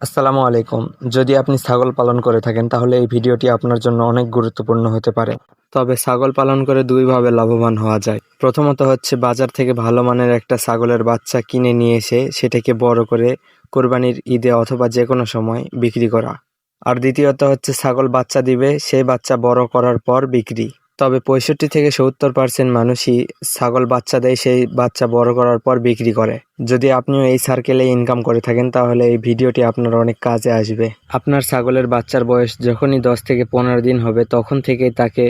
আসসালামু আলাইকুম। যদি আপনি ছাগল পালন করে থাকেন তাহলে এই ভিডিওটি আপনার জন্য অনেক গুরুত্বপূর্ণ হতে পারে। তবে ছাগল পালন করে দুইভাবে লাভবান হওয়া যায়। প্রথমত হচ্ছে বাজার থেকে ভালো মানের একটা ছাগলের বাচ্চা কিনে নিয়ে এসে সেটাকে বড় করে কোরবানির ঈদে অথবা যে কোনো সময় বিক্রি করা। আর দ্বিতীয়ত হচ্ছে ছাগল বাচ্চা দিবে, সেই বাচ্চা বড় করার পর বিক্রি। তবে 65 থেকে 70% মানুষই ছাগল বাচ্চা দেয়, সেই বাচ্চা বড় করার পর বিক্রি করে। যদি আপনিও এই সার্কেলে ইনকাম করে থাকেন তাহলে এই ভিডিওটি আপনার অনেক কাজে আসবে। আপনার ছাগলের বাচ্চার বয়স যখনই 10 থেকে 15 দিন হবে তখন থেকেই তাকে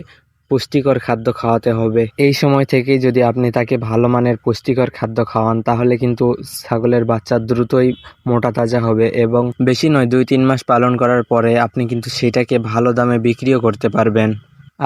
পুষ্টিকর খাদ্য খাওয়াতে হবে। এই সময় থেকেই যদি আপনি তাকে ভালো মানের পুষ্টিকর খাদ্য খাওয়ান তাহলে কিন্তু ছাগলের বাচ্চা দ্রুতই মোটা তাজা হবে এবং বেশি নয় 2-3 মাস পালন করার পরে আপনি কিন্তু সেটাকে ভালো দামে বিক্রিও করতে পারবেন।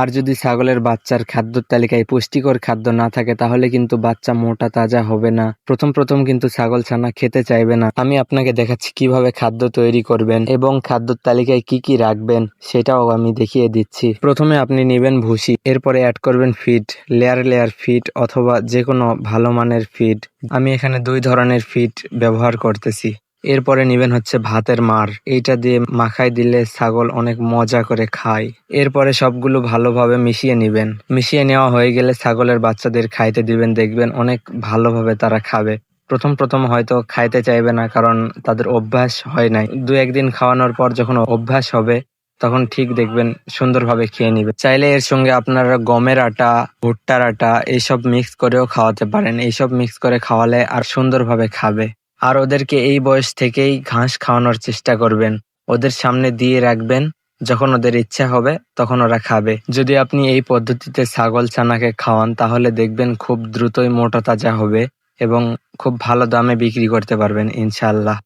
আর যদি ছাগলের বাচ্চার খাদ্যর তালিকায় পুষ্টিকর খাদ্য না থাকে তাহলে কিন্তু বাচ্চা মোটা তাজা হবে না। প্রথম প্রথম কিন্তু ছাগল ছানা খেতে চাইবে না। আমি আপনাকে দেখাচ্ছি কিভাবে খাদ্য তৈরি করবেন এবং খাদ্যর তালিকায় কি কি রাখবেন সেটাও আমি দেখিয়ে দিচ্ছি। প্রথমে আপনি নেবেন ভুসি, এরপরে অ্যাড করবেন ফিড, লেয়ার লেয়ার ফিড অথবা যে কোনো ভালো মানের ফিড। আমি এখানে 2 ধরনের ফিড ব্যবহার করতেছি। এরপরে নিবেন হচ্ছে ভাতের মাড়, এইটা দিয়ে মাখাই দিলে ছাগল অনেক মজা করে খায়। এরপরে সবগুলো ভালোভাবে মিশিয়ে নিবেন। মিশিয়ে নেওয়া হয়ে গেলে ছাগলের বাচ্চাদের খাইতে দিবেন, দেখবেন অনেক ভালোভাবে তারা খাবে। প্রথম প্রথম হয়তো খাইতে চাইবে না, কারণ তাদের অভ্যাস হয় নাই। 2-1 দিন খাওয়ানোর পর যখন অভ্যাস হবে তখন ঠিক দেখবেন সুন্দরভাবে খেয়ে নিবে। চাইলে এর সঙ্গে আপনারা গমের আটা, ভুট্টার আটা এইসব মিক্স করেও খাওয়াতে পারেন। এইসব মিক্স করে খাওয়ালে আর সুন্দরভাবে খাবে। আর ওদেরকে এই বয়স থেকেই ঘাস খাওয়ানোর চেষ্টা করবেন। ওদের সামনে দিয়ে রাখবেন, যখন ওদের ইচ্ছা হবে তখন ওরা খাবে। যদি আপনি এই পদ্ধতিতে ছাগল ছানাকে খাওয়ান তাহলে দেখবেন খুব দ্রুতই মোটা তাজা হবে এবং খুব ভালো দামে বিক্রি করতে পারবেন ইনশাআল্লাহ।